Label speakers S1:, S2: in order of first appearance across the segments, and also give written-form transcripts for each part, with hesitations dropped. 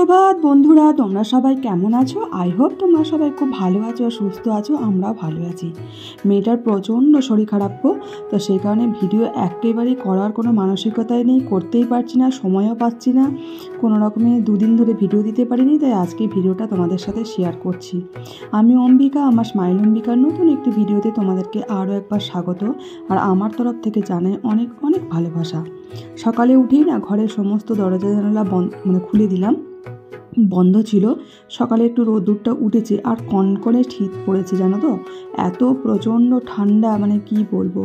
S1: সুপ্রভাত বন্ধুরা, তোমরা সবাই কেমন আছো? আই হোপ তোমরা সবাই খুব ভালো আছো, সুস্থ আছো। আমরাও ভালো আছি। মেয়েটার প্রচণ্ড শরীর খারাপ গো, তো সেই কারণে ভিডিও একেবারেই করার কোনো মানসিকতাই নেই, করতেই পারছি না, সময়ও পাচ্ছি না। কোনো রকমে দুদিন ধরে ভিডিও দিতে পারিনি, তাই আজকে ভিডিওটা তোমাদের সাথে শেয়ার করছি। আমি অম্বিকা, আমার স্মাইল অম্বিকার নতুন একটি ভিডিওতে তোমাদেরকে আরও একবার স্বাগত। আর আমার তরফ থেকে জানাই অনেক অনেক ভালোবাসা। সকালে উঠেই না ঘরের সমস্ত দরজা জানালা খুলে দিলাম, বন্ধ ছিল। সকালে একটু রোদ্দুরটা উঠেছে আর কনকনে শীত পড়েছে, জানো তো, এত প্রচণ্ড ঠান্ডা, কি বলবো।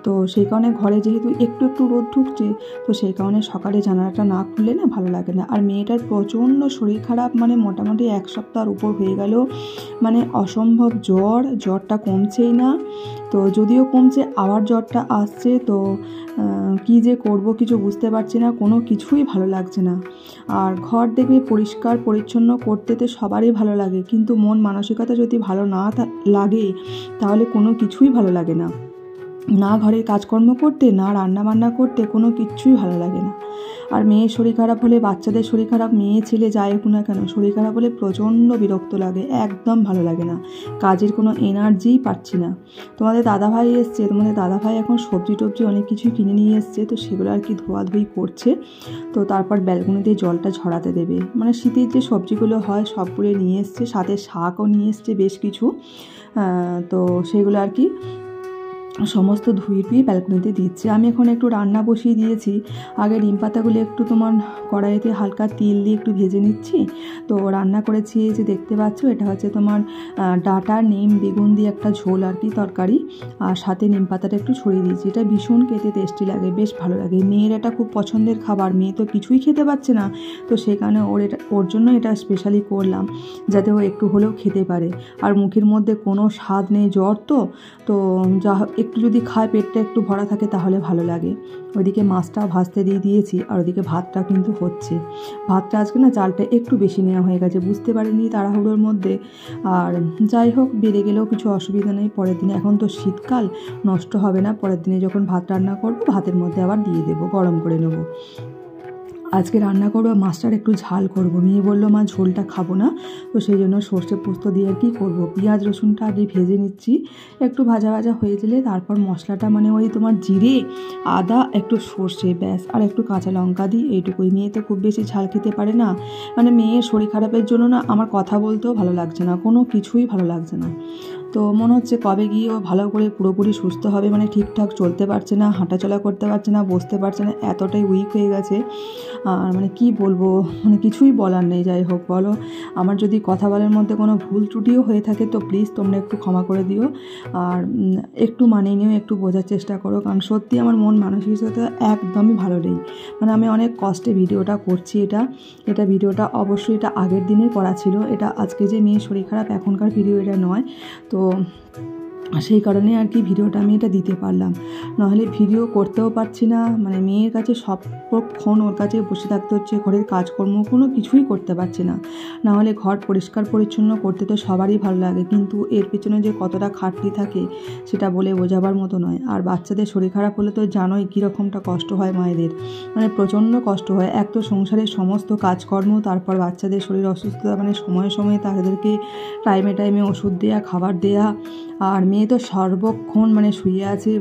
S1: তো সেই কারণে ঘরে যেহেতু একটু একটু রোদ ঢুকছে, তো সেই কারণে সকালে জানালাটা না খুললে না ভালো লাগে না। আর মেয়েটার প্রচণ্ড শরীর খারাপ, মোটামুটি এক সপ্তাহের উপর হয়ে গেল। অসম্ভব জ্বরটা কমছেই না। তো যদিও কমছে, আবার জ্বরটা আসছে। তো কী যে করব কিছু বুঝতে পারছি না, কোনো কিছুই ভালো লাগছে না। আর ঘর দেখবে পরিষ্কার পরিচ্ছন্ন করতে তো সবারই ভালো লাগে, কিন্তু মন মানসিকতা যদি ভালো না লাগে তাহলে কোনো কিছুই ভালো লাগে না। না ঘরের কাজকর্ম করতে, না রান্না বান্না করতে, কোনো কিছুই ভালো লাগে না। আর মেয়ের শরীর খারাপ হলে, বাচ্চাদের শরীর খারাপ, মেয়ে ছেলে যাই হোক না কেন, শরীর খারাপ হলে প্রচণ্ড বিরক্ত লাগে, একদম ভালো লাগে না, কাজের কোনো এনার্জিই পাচ্ছি না। তোমাদের দাদাভাই এসছে, তোমাদের দাদাভাই এখন সবজি টবজি অনেক কিছুই কিনে নিয়ে এসছে, তো সেগুলো আর কি ধোয়াধুয়ি করছে। তো তারপর ব্যালকনিতে জলটা ঝরাতে দেবে, শীতের যে সবজিগুলো হয় সবগুলো নিয়ে এসছে, সাথে শাকও নিয়ে এসছে বেশ কিছু। তো সেগুলো আর কি সমস্ত ধুয়ে ব্যালকনিতে দিচ্ছে। আমি এখন একটু রান্না বসিয়ে দিয়েছি। আগে নিম পাতাগুলো একটু কড়াইতে হালকা তেল দিয়ে একটু ভেজে নিচ্ছি। তো রান্না করেছি, এই যে দেখতে পাচ্ছ, এটা হচ্ছে ডাঁটা নিম বেগুন দিয়ে একটা ঝোল আর কি তরকারি, আর সাথে নিম পাতাটা একটু ছড়িয়ে দিয়েছি। এটা ভীষণ খেতে টেস্টি লাগে, বেশ ভালো লাগে। মেয়ের এটা খুব পছন্দের খাবার, মেয়ে তো কিছুই খেতে পারছে না, তো সেই কারণে ওর জন্য এটা স্পেশালি করলাম, যাতে ও একটু হলেও খেতে পারে। আর মুখের মধ্যে কোনো স্বাদ নেই, জ্বর তো যা একটু যদি খায়, পেটটা একটু ভরা থাকে তাহলে ভালো লাগে। ওইদিকে মাছটাও ভাজতে দিয়ে দিয়েছি, আর ওইদিকে ভাতটা কিন্তু হচ্ছে। ভাতটা আজকে না চালটা একটু বেশি নেওয়া হয়ে গেছে, বুঝতে পারিনি তাড়াহুড়োর মধ্যে। আর যাই হোক, বেড়ে গেলেও কিছু অসুবিধা নেই, পরের দিনে, এখন তো শীতকাল, নষ্ট হবে না। পরের দিনে যখন ভাত রান্না করবো, ভাতের মধ্যে আবার দিয়ে দেবো, গরম করে নেবো। আজকে রান্না করবো, মাছটার একটু ঝাল করব। মেয়ে বললো মা ঝোলটা খাবো না, তো সেই জন্য সর্ষে পোস্ত দিয়ে আর কি করবো। পেঁয়াজ রসুনটা আগে ভেজে নিচ্ছি, একটু ভাজা ভাজা হয়ে গেলে তারপর মশলাটা ওই জিরে আদা একটু সর্ষে, ব্যাস, আর একটু কাঁচা লঙ্কা দিই, এইটুকুই। মেয়ে তো খুব বেশি ঝাল খেতে পারে না। মেয়ের শরীর খারাপের জন্য না আমার কথা বলতেও ভালো লাগছে না, কোনো কিছুই ভালো লাগছে না। তো মনে হচ্ছে কবে গিয়ে ও ভালো করে পুরোপুরি সুস্থ হবে, ঠিকঠাক চলতে পারছে না, হাঁটাচলা করতে পারছে না, বসতে পারছে না, এতটাই উইক হয়ে গেছে। আর কি বলবো, কিছুই বলার নেই। যাই হোক, বলো, আমার যদি কথা বলার মধ্যে কোনো ভুল ত্রুটিও হয়ে থাকে তো প্লিজ তোমরা একটু ক্ষমা করে দিও। আর একটু মানিয়ে নিও, একটু বোঝার চেষ্টা করো, কারণ সত্যি আমার মন মানসিকতা একদমই ভালো নেই। আমি অনেক কষ্টে ভিডিওটা করছি। এটা ভিডিওটা অবশ্যই এটা আগের দিনের করা ছিল, এটা আজকে যে মেয়ের শরীর খারাপ এখনকার ভিডিও এটা নয়। তো সেই কারণে আর কি ভিডিওটা আমি এটা দিতে পারলাম, নাহলে ভিডিও করতেও পারছি না। মেয়ের কাছে সবক্ষণ ওর কাছে বসে থাকতে হচ্ছে, ঘরের কাজকর্ম কোনো কিছুই করতে পারছি না। নাহলে ঘর পরিষ্কার পরিচ্ছন্ন করতে তো সবারই ভালো লাগে, কিন্তু এর পেছনে যে কতটা খাটনি থাকে সেটা বলে বোঝাবার মতো নয়। আর বাচ্চাদের শরীর খারাপ হলে তো জানোই কীরকমটা কষ্ট হয় মায়েদের, প্রচণ্ড কষ্ট হয়। এক তো সংসারের সমস্ত কাজকর্ম, তারপর বাচ্চাদের শরীর অসুস্থতা, সময়ে সময়ে তাদেরকে টাইমে টাইমে ওষুধ দেওয়া, খাবার দেওয়া। আর মেয়ে তো সর্বক্ষণ শুয়ে আছে,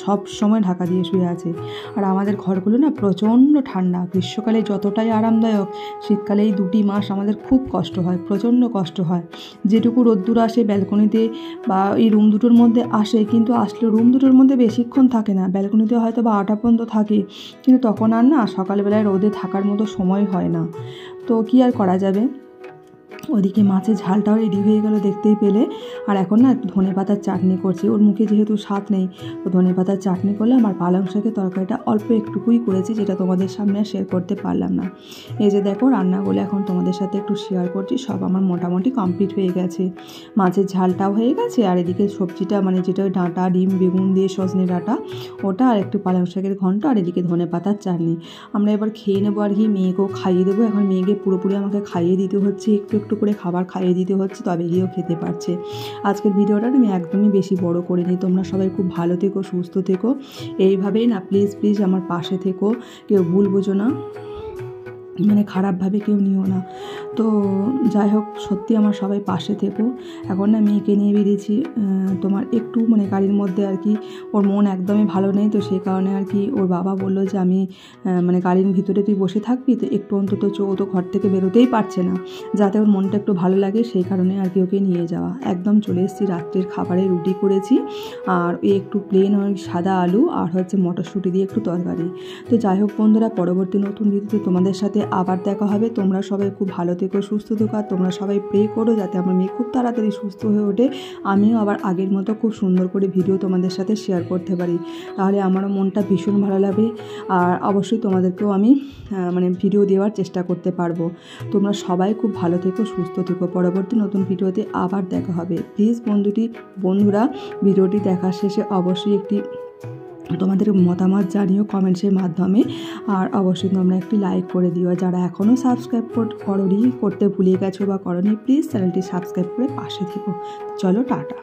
S1: সব সময় ঢাকা দিয়ে শুয়ে আছে। আর আমাদের ঘরগুলো না প্রচণ্ড ঠান্ডা, গ্রীষ্মকালে যতটাই আরামদায়ক, শীতকালে এই 2টি মাস আমাদের খুব কষ্ট হয়, প্রচণ্ড কষ্ট হয়। যেটুকু রোদ্দুর আসে ব্যালকনিতে বা এই রুম দুটোর মধ্যে আসে, কিন্তু আসলে রুম দুটোর মধ্যে বেশিক্ষণ থাকে না, ব্যালকনিতে হয়তো বা 8টা পর্যন্ত থাকে, কিন্তু তখন আর না সকালবেলায় রোদে থাকার মতো সময় হয় না। তো কি আর করা যাবে। ওদিকে মাছের ঝালটাও রেডি হয়ে গেল দেখতেই পেলে। আর এখন না ধনে পাতার চাটনি করছি, ওর মুখে যেহেতু স্বাদ নেই, তো ধনে পাতার চাটনি করলাম। আর পালং শাকের তরকারিটা অল্প একটুকুই করেছি, যেটা তোমাদের সামনে আর শেয়ার করতে পারলাম না। এই যে দেখো, রান্নাগুলো এখন তোমাদের সাথে একটু শেয়ার করছি, সব আমার মোটামুটি কমপ্লিট হয়ে গেছে। মাছের ঝালটাও হয়ে গেছে, আর এদিকে সবজিটা যেটা ওই ডাঁটা ডিম বেগুন দিয়ে সজনে ডাঁটা ওটা, আর একটু পালং শাকের ঘন্ট, আর এদিকে ধনে পাতার চাটনি। আমরা এবার খেয়ে নেবো আর কি, মেয়েকেও খাইয়ে দেবো। এখন মেয়েকে পুরোপুরি আমাকে খাইয়ে দিতে হচ্ছে, একটু একটু করে খাবার খাইয়ে দিতে হচ্ছে, তবে গিয়েও খেতে পারছে। আজকের ভিডিওটা আমি একদমই বেশি বড় করিনি। তোমরা সবাই খুব ভালো থেকো, সুস্থ থেকো, এইভাবেই না প্লিজ প্লিজ আমার পাশে থেকো, কেউ ভুল বোঝো না। মানে খারাপভাবে কেউ নিও না। তো যাই হোক, সত্যি আমার সবাই পাশে থেকো। এখন না মেয়েকে নিয়ে বেরিয়েছি, তোমার একটু মানে গাড়ির মধ্যে আর কি ওর মন একদমই ভালো নেই, তো সেই কারণে আর কি ওর বাবা বললো যে আমি মানে গাড়ির ভিতরে তুই বসে থাকবি, তো একটু অন্তত ও তো ঘর থেকে বেরোতেই পারছে না, যাতে ওর মনটা একটু ভালো লাগে, সেই কারণে আর কি ওকে নিয়ে যাওয়া। একদম চলে এসেছি, রাত্রের খাবারে রুটি করেছি আর একটু প্লেন ওই সাদা আলু আর হচ্ছে মটরশুঁটি দিয়ে একটু তরকারি। তো যাই হোক বন্ধুরা, পরবর্তী নতুন ভিডিওতে তোমাদের সাথে আবার দেখা হবে। তোমরা সবাই খুব ভালো থেকো, সুস্থ থেকো, আর তোমরা সবাই প্রে করো যাতে আমার মেয়ে খুব তাড়াতাড়ি সুস্থ হয়ে ওঠে, আমিও আবার আগের মতো খুব সুন্দর করে ভিডিও তোমাদের সাথে শেয়ার করতে পারি, তাহলে আমারও মনটা ভীষণ ভালো লাগবে। আর অবশ্যই তোমাদেরকেও আমি মানে ভিডিও দেওয়ার চেষ্টা করতে পারবো। তোমরা সবাই খুব ভালো থেকো, সুস্থ থেকো, পরবর্তী নতুন ভিডিওতে আবার দেখা হবে। প্লিজ বন্ধুরা ভিডিওটি দেখার শেষে অবশ্যই একটি তোমাদের মতামত জানিও কমেন্টসের মাধ্যমে, আর অবশ্যই তোমরা একটি লাইক করে দিও। যারা এখনও সাবস্ক্রাইব করতে ভুলে গেছো বা করনি, প্লিজ চ্যানেলটি সাবস্ক্রাইব করে পাশে থেকো। চলো টাটা।